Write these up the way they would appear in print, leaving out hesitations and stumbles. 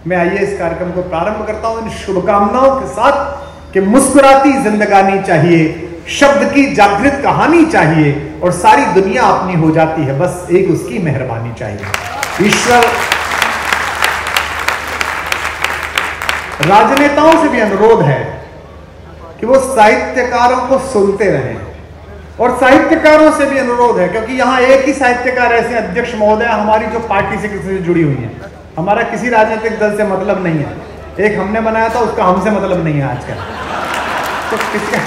मैं आइए इस कार्यक्रम को प्रारंभ करता हूं इन शुभकामनाओं के साथ कि मुस्कुराती जिंदगानी चाहिए, शब्द की जागृत कहानी चाहिए और सारी दुनिया अपनी हो जाती है, बस एक उसकी मेहरबानी चाहिए। ईश्वर राजनेताओं से भी अनुरोध है कि वो साहित्यकारों को सुनते रहें और साहित्यकारों से भी अनुरोध है, क्योंकि यहां एक ही साहित्यकार ऐसे अध्यक्ष महोदय हमारी जो पार्टी से किसी से जुड़ी हुई है। हमारा किसी राजनीतिक दल से मतलब नहीं है, एक हमने बनाया था उसका हमसे मतलब नहीं है आजकल, तो किसका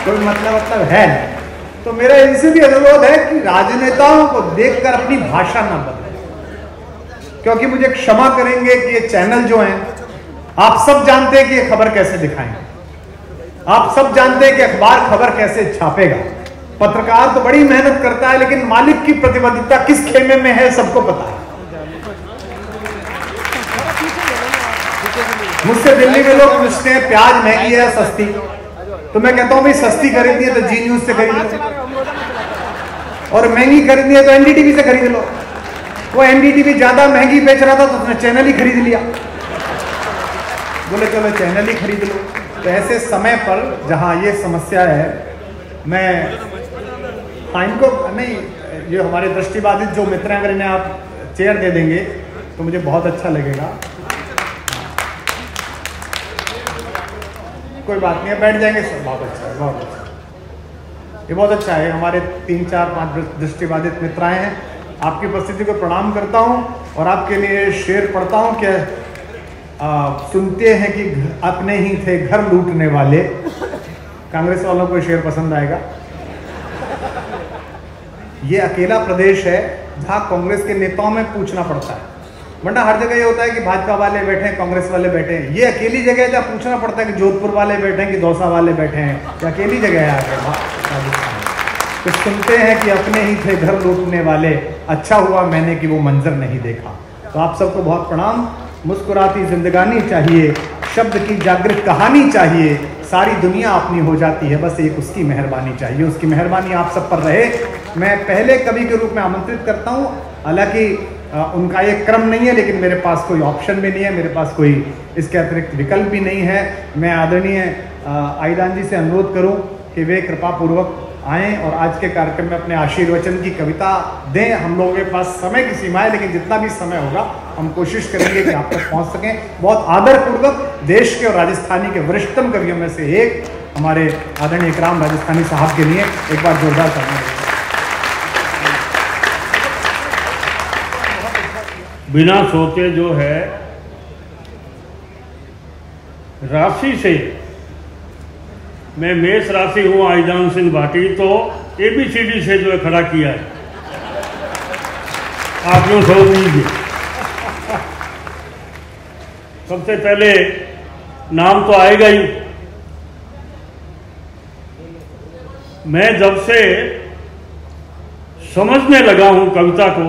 कोई मतलब है नहीं। तो मेरा इनसे भी अनुरोध है कि राजनेताओं को देखकर अपनी भाषा ना बदलें, क्योंकि मुझे क्षमा करेंगे कि ये चैनल जो हैं, आप सब जानते हैं कि ये खबर कैसे दिखाएंगे, आप सब जानते हैं कि अखबार खबर कैसे छापेगा। पत्रकार तो बड़ी मेहनत करता है, लेकिन मालिक की प्रतिबद्धता किस खेमे में है सबको पता है। मुझसे दिल्ली में लोग पूछते हैं प्याज महंगी है सस्ती, तो मैं कहता हूं भाई सस्ती खरीदनी है तो जी न्यूज से खरीद लो, और महंगी खरीदनी है तो एनडीटीवी से खरीद लो। वो एनडीटीवी ज्यादा महंगी बेच रहा था तो उसने चैनल ही खरीद लिया, बोले चलो चैनल ही खरीद लो। तो ऐसे समय पर जहां ये समस्या है, मैं इनको नहीं, ये हमारे दृष्टिबाधित जो मित्र हैं, अगर इन्हें आप चेयर दे देंगे तो मुझे बहुत अच्छा लगेगा। कोई बात नहीं है, बैठ जाएंगे सब, बहुत अच्छा है, बहुत अच्छा, ये बहुत अच्छा है। हमारे 3, 4, 5 दृष्टिबाधित मित्र आए हैं, आपकी उपस्थिति को प्रणाम करता हूं और आपके लिए शेर पढ़ता हूं कि सुनते हैं कि अपने ही थे घर लूटने वाले। कांग्रेस वालों को शेर पसंद आएगा। ये अकेला प्रदेश है जहां कांग्रेस के नेताओं में पूछना पड़ता है, वरना हर जगह ये होता है कि भाजपा वाले बैठे हैं, कांग्रेस वाले बैठे हैं। ये अकेली जगह है जहाँ पूछना पड़ता है कि जोधपुर वाले बैठे हैं कि दौसा वाले बैठे हैं, ये अकेली जगह है आगे राजस्थान। तो सुनते हैं कि अपने ही थे घर लूटने वाले, अच्छा हुआ मैंने कि वो मंजर नहीं देखा। तो आप सबको बहुत प्रणाम। मुस्कुराती जिंदगानी चाहिए, शब्द की जागृत कहानी चाहिए, सारी दुनिया अपनी हो जाती है, बस एक उसकी मेहरबानी चाहिए। उसकी मेहरबानी आप सब पर रहे। मैं पहले कवि के रूप में आमंत्रित करता हूँ, हालांकि उनका ये क्रम नहीं है, लेकिन मेरे पास कोई ऑप्शन भी नहीं है, मेरे पास कोई इसके अतिरिक्त विकल्प भी नहीं है। मैं आदरणीय आईदान जी से अनुरोध करूं कि वे कृपा पूर्वक आएँ और आज के कार्यक्रम में अपने आशीर्वचन की कविता दें। हम लोगों के पास समय की सीमा है, लेकिन जितना भी समय होगा हम कोशिश करेंगे कि आप तक पहुंच सकें। बहुत आदरपूर्वक देश के और राजस्थानी के वरिष्ठतम कवियों में से एक हमारे आदरणीय इकराम राजस्थानी साहब के लिए एक बार जोरदार तालियां। बिना सोचे जो है राशि से, मैं मेष राशि हूँ आईदान सिंह भाटी, तो ABCD से जो है खड़ा किया है, आप लोग समझ लीजिए। सबसे पहले नाम तो आएगा ही। मैं जब से समझने लगा हूं कविता को,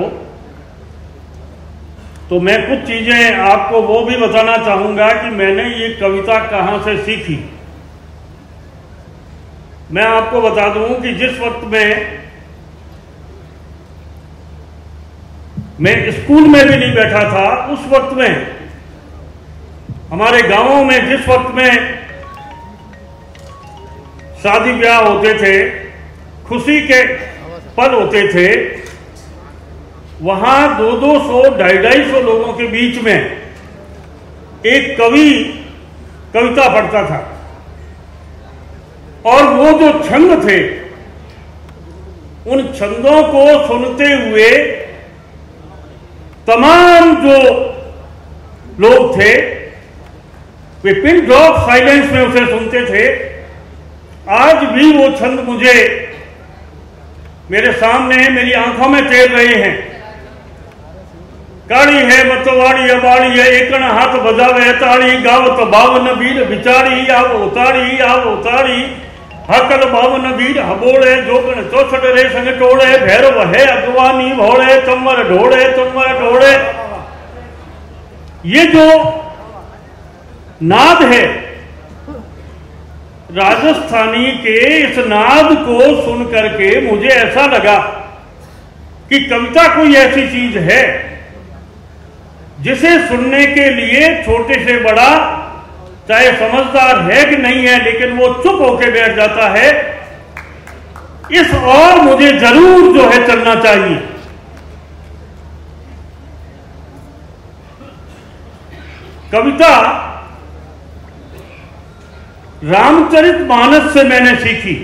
तो मैं कुछ चीजें आपको वो भी बताना चाहूंगा कि मैंने ये कविता कहां से सीखी। मैं आपको बता दूं कि जिस वक्त में मैं स्कूल में भी नहीं बैठा था, उस वक्त में हमारे गांवों में जिस वक्त में शादी ब्याह होते थे, खुशी के पल होते थे, वहां 200, 250 लोगों के बीच में एक कवि कविता पढ़ता था, और वो जो छंद थे, उन छंदों को सुनते हुए तमाम जो लोग थे वे पिन ड्रॉप साइलेंस में उसे सुनते थे। आज भी वो छंद मुझे मेरे सामने है, मेरी आंखों में तैर रहे हैं। काली है मतवाड़ी अबाड़ी है, एकण हाथ बजावे ताड़ी, गावत बावन वीर बिचारी, आवो उतारी हकल बावन वीर हबोड़े, जोगन 64 रे संग टोड़े, भैरव है अगवानी भोड़े, चम्मर ढोड़े। ये जो नाद है राजस्थानी के, इस नाद को सुन करके मुझे ऐसा लगा कि कविता कोई ऐसी चीज है जिसे सुनने के लिए छोटे से बड़ा, चाहे समझदार है कि नहीं है, लेकिन वो चुप होके बैठ जाता है। इस और मुझे जरूर जो है चलना चाहिए। कविता रामचरितमानस से मैंने सीखी।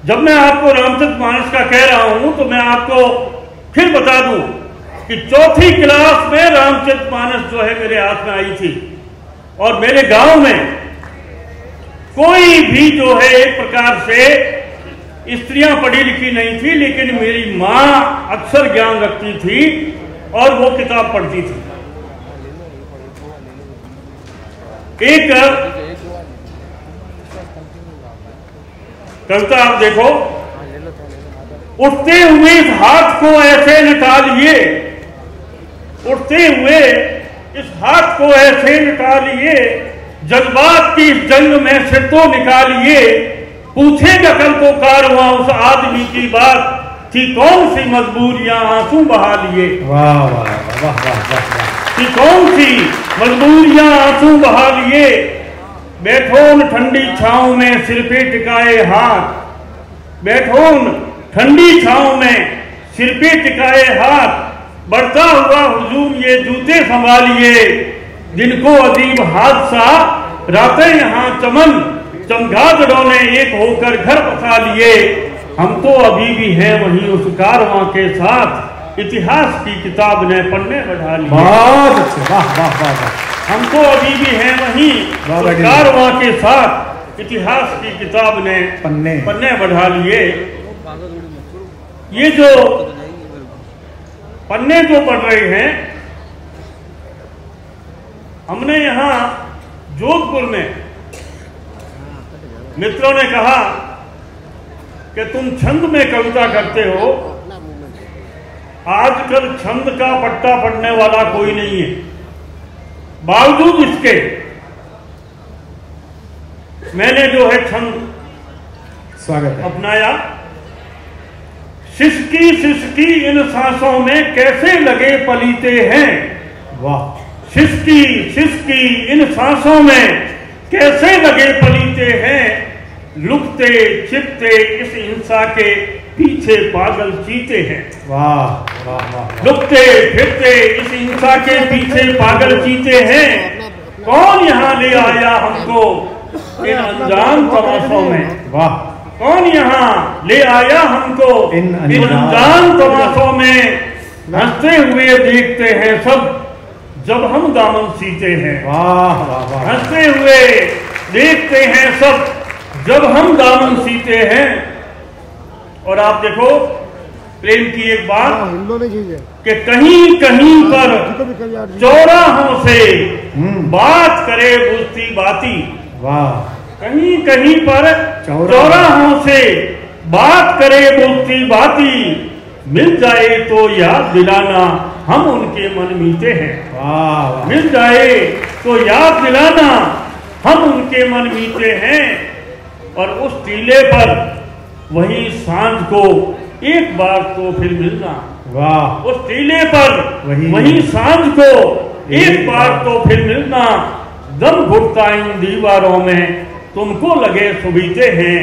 जब मैं आपको रामचरितमानस का कह रहा हूं तो मैं आपको फिर बता दूं कि चौथी क्लास में रामचरितमानस जो है मेरे हाथ में आई थी, और मेरे गांव में कोई भी जो है एक प्रकार से स्त्रियां पढ़ी लिखी नहीं थी, लेकिन मेरी मां अक्षर ज्ञान रखती थी और वो किताब पढ़ती थी। एक कविता आप देखो, उठते हुए इस हाथ को ऐसे निकालिए, उठते हुए इस हाथ को ऐसे निकालिए, जज्बात की इस जंग में से तो निकालिए, पूछेगा कल को कारवां उस आदमी की बात, थी कौन सी मजबूरियां आंसू बहा लिए। वाह वाह वाह वाह वाह। थी कौन सी मजबूरियां आंसू बहा लिए, बैठोन ठंडी छांव में सिर पे टिकाए हाथ, बैठोन ठंडी छांव में सिर पे टिकाए हाथ, बढ़ता हुआ हुजूम ये जूते संभालिए, जिनको अजीब हादसा रातें यहाँ चमन चमगादड़ों ने एक होकर घर बसा लिए, हम तो अभी भी हैं वहीं उस कारवां के साथ, इतिहास की किताब ने पन्ने बढ़ा लिए। बहुत अच्छे, वाह वाह वाह वाह। हम तो अभी भी हैं वहीं उस कारवां के साथ, इतिहास की किताब ने पन्ने बढ़ा लिए। ये जो पन्ने जो पढ़ रहे हैं, हमने यहां जोधपुर में मित्रों ने कहा कि तुम छंद में कविता करते हो। आजकल छंद का पट्टा पढ़ने वाला कोई नहीं है। बावजूद इसके मैंने जो है छंद स्वागत है अपनाया। सिसकी सिसकी इन सांसों में कैसे लगे पलीते हैं, वाह। सिसकी सिसकी इन सांसों में कैसे लगे पलीते हैं, लुकते छिपते इस हिंसा के पीछे पागल चीते हैं। वाह वाह वाह। लुकते फिरते इस हिंसा के पीछे पागल चीते हैं, कौन यहाँ ले आया हमको इन अनजान तमाशों में। वाह। कौन यहाँ ले आया हमको इन अनजान तमाशों में, हंसते हुए देखते हैं सब जब हम दामन सीते हैं। वाह वाह वाह। हंसते हुए देखते हैं सब जब हम दामन सीते हैं। और आप देखो प्रेम की एक बात कि कहीं कहीं पर चौराहों से बात करे बुझती बाती। वाह। कहीं कहीं पर चौराहों से बात करे बुझती बाती, मिल जाए तो याद दिलाना हम उनके मन मीते हैं। वाह। मिल जाए तो याद दिलाना हम उनके मन मीते हैं। और उस टीले पर वही सांझ को एक बार तो फिर मिलना। वाह। उस टीले पर वही सांझ को एक बार तो फिर मिलना, दम घुटता इन दीवारों में तुमको लगे सुबीते हैं,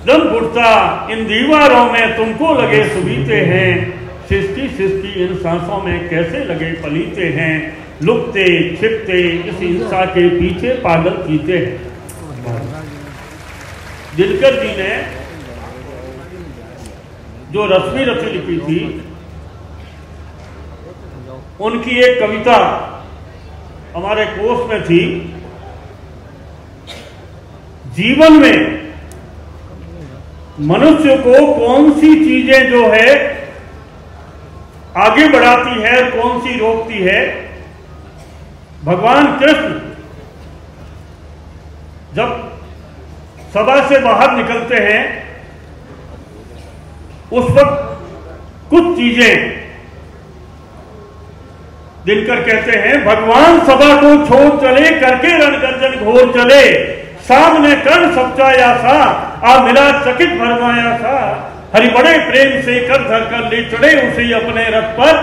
दम घुटता इन दीवारों में तुमको लगे सुबीते हैं, सिसकी सिसकी इन सांसों में कैसे लगे पलीते हैं, लुकते छिपते इस हिंसा के पीछे पागल चीते हैं। दिनकर जी ने जो रश्मि रचि लिखी थी, उनकी एक कविता हमारे कोष में थी, जीवन में मनुष्य को कौन सी चीजें जो है आगे बढ़ाती है, कौन सी रोकती है। भगवान कृष्ण जब सभा से बाहर निकलते हैं, उस वक्त कुछ चीजें दिनकर कहते हैं, भगवान सभा को छोड़ चले करके रण गर्जन घोर चले, सामने कर्ण सपचाया सा आ मिला चकित भरमाया सा, हरि बड़े प्रेम से कर धर कर ले चढ़े उसे अपने रथ पर,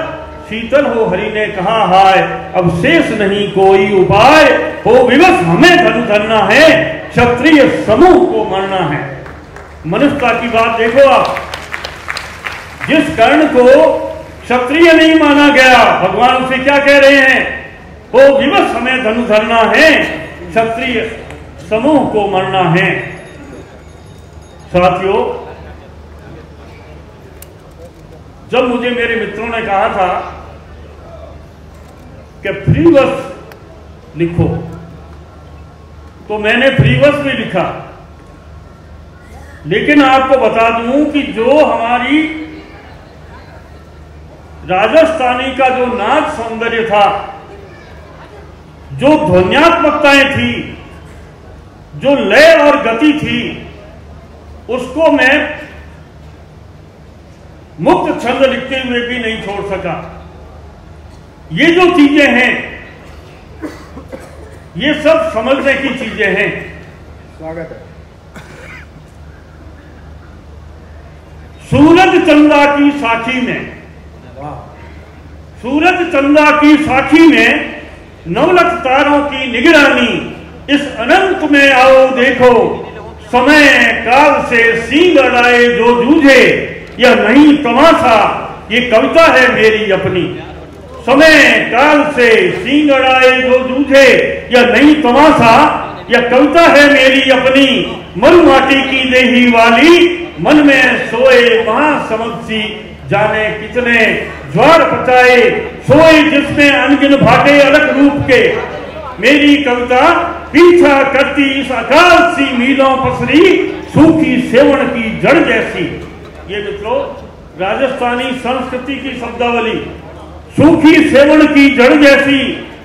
शीतल हो हरि ने कहा हाय, अब शेष नहीं कोई उपाय, हो विवश हमें धनु धरना है, क्षत्रिय समूह को मरना है। मनुष्यता की बात देखो आप, जिस कर्ण को क्षत्रिय नहीं माना गया, भगवान उसे क्या कह रहे हैं, हो विवश हमें धनु धरना है, क्षत्रिय समूह को मरना है। साथियों, जब मुझे मेरे मित्रों ने कहा था कि फ्री वर्स लिखो, तो मैंने फ्री वर्स भी लिखा। लेकिन आपको बता दूं कि जो हमारी राजस्थानी का जो नाच सौंदर्य था, जो ध्वन्यात्मकताएं थी, जो लय और गति थी, उसको मैं मुक्त छंद लिखते हुए भी नहीं छोड़ सका। ये जो चीजें हैं, ये सब समझने की चीजें हैं। स्वागत है। सूरज चंदा की साखी में, सूरज चंदा की साखी में नवलख तारों की निगरानी, इस अनंत में आओ देखो, समय काल से सींग अड़ाए जो जूझे, यह नहीं तमाशा, ये कविता है मेरी अपनी। समय काल से सींग अड़ाए जो जूझे, यह नहीं तमाशा, यह कविता है मेरी अपनी। मरु माटी की देही वाली, मन में सोए महासमुद्र सी, जाने कितने ज्वार पचाए, सोए जिसमें अनगिन भाटे अलग रूप के। मेरी कविता पीछा करती इस अकाल सी मीलों पसरी, सूखी सेवण की जड़ जैसी। ये मित्रों, राजस्थानी संस्कृति की शब्दावली, सूखी सेवण की जड़ जैसी,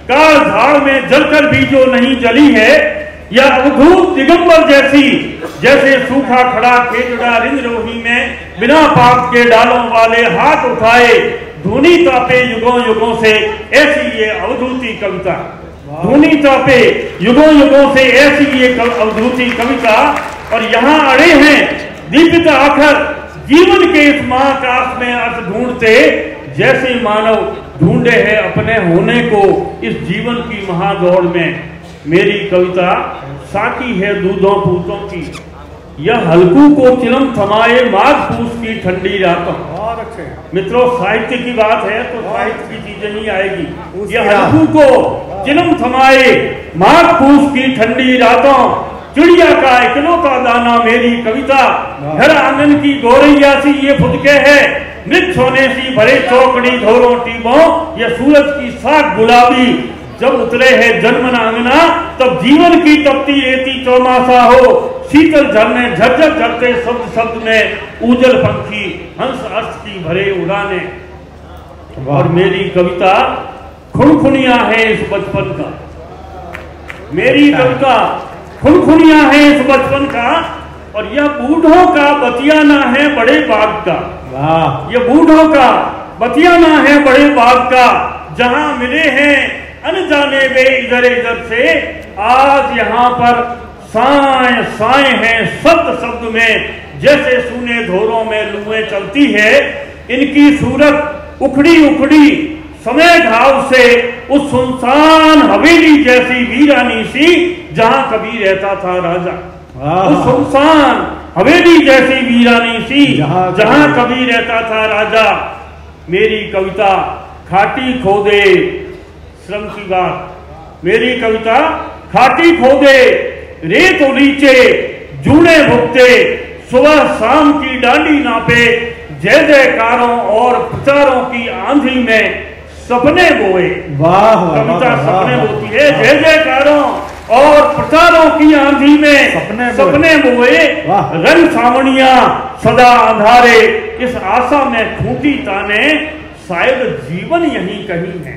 काल झाड़ में जलकर भी जो नहीं जली है, या अवधूत दिगंबर जैसी, जैसे सूखा खड़ा खेजड़ा रिंद्रोही में बिना पाप के डालों वाले हाथ उठाए, धूनी तापे युगों युगों से, ऐसी ये अवधूती कविता। धूनी तापे युगों युगों से, ऐसी ये अवधूती कविता। और यहाँ अड़े हैं दीपित आखर जीवन के इस महाकाश में अर्थ ढूंढते, जैसे मानव ढूंढे हैं अपने होने को इस जीवन की महादौड़ में। मेरी कविता साकी है दूधों पूतों की, यह हल्कू को चिलम थमाए माघ पूस की ठंडी रातों। बहुत अच्छे मित्रों, साहित्य की बात है तो साहित्य की चीजें ही आएगी। यह हल्कू को चिलम थमाए माघ पूस की ठंडी रातों, चिड़िया का इकलौता दाना मेरी कविता। घर आंगन की गौरैया सी ये फुदके है, मृत सोने सी भरे चौकड़ी धोरों टीबों, यह सूरज की साख गुलाबी। जब उतरे है जन्मन आंगना, तब जीवन की तपती रेती चौमासा हो, शीतल झरने झरझर झरते शब्द शब्द में, उजल पंखी हंस अर्थ की भरे उड़ाने। और मेरी कविता खुनखुनिया है इस बचपन का, मेरी कविता खुनखुनिया है इस बचपन का। और यह बूढ़ों का बतियाना है बड़े बाग का। वाह, यह बूढ़ों का बतियाना है बड़े बाग का, जहां मिले हैं अनजाने वे इधर इधर से, आज यहाँ पर साए साए हैं शब्द शब्द में, जैसे सूने धोरों में लुएं चलती है। इनकी सूरत उखड़ी उखड़ी समय घाव से, उस सुनसान हवेली जैसी वीरानी सी, जहां कभी रहता था राजा। उस सुनसान हवेली जैसी वीरानी सी, जहां कभी रहता था राजा। मेरी कविता खाटी खोदे श्रम की बात, मेरी कविता खाटी खोदे रेत उलीचे जूने भुगते, सुबह शाम की डांडी नापे, जय जयकारों और प्रचारों की आंधी में सपने बोए। वाह, कविता सपने बोती है, जय जयकारों और प्रचारों की आंधी में सपने बोए। रंग सावणिया सदा अंधारे, इस आशा में खूंटी ताने, शायद जीवन यहीं कहीं है।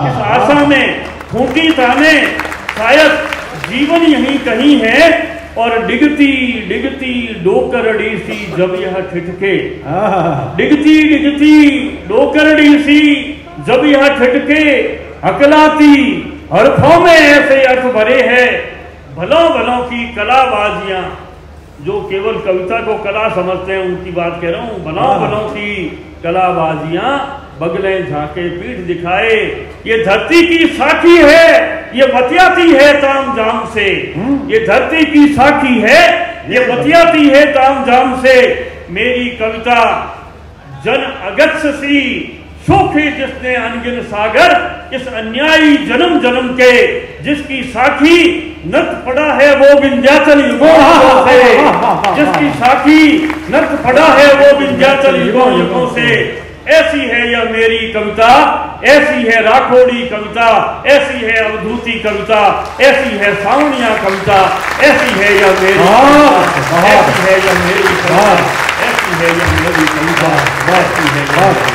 इस आशा में खूंटी ताने, शायद जीवन यहीं कहीं है। और डिगती डिगती डोकरड़ी सी जब यह ठिठके, डिगती डिगती डोकरड़ी सी जब यह ठिठके, हकलाती हरफों में ऐसे अर्थ भरे हैं, भलों भलों की कलाबाजियां। जो केवल कविता को कला समझते हैं उनकी बात कह रहा हूं। भलों भलों की कलाबाजियां बगलें झांके पीठ दिखाए। ये धरती की साखी है, ये बतियाती है ताम जाम से। ये धरती की साखी है, ये बतियाती है ताम जाम से। मेरी कविता जन अगत्य सी सोखे जिसने अनगिन सागर। इस अन्यायी जन्म जन्म के जिसकी साखी नर्त पड़ा है वो विंध्याचल युगों से। जिसकी साखी नर्त पड़ा है वो विंध्याचल युगों से। ऐसी है यह मेरी कविता, ऐसी है राठौड़ी कविता, ऐसी है अवधूती कविता, ऐसी है सावनिया कविता, ऐसी है यह मेरी कविता, ऐसी है यह मेरी कविता, ऐसी है यह मेरी कविता, ऐसी है यह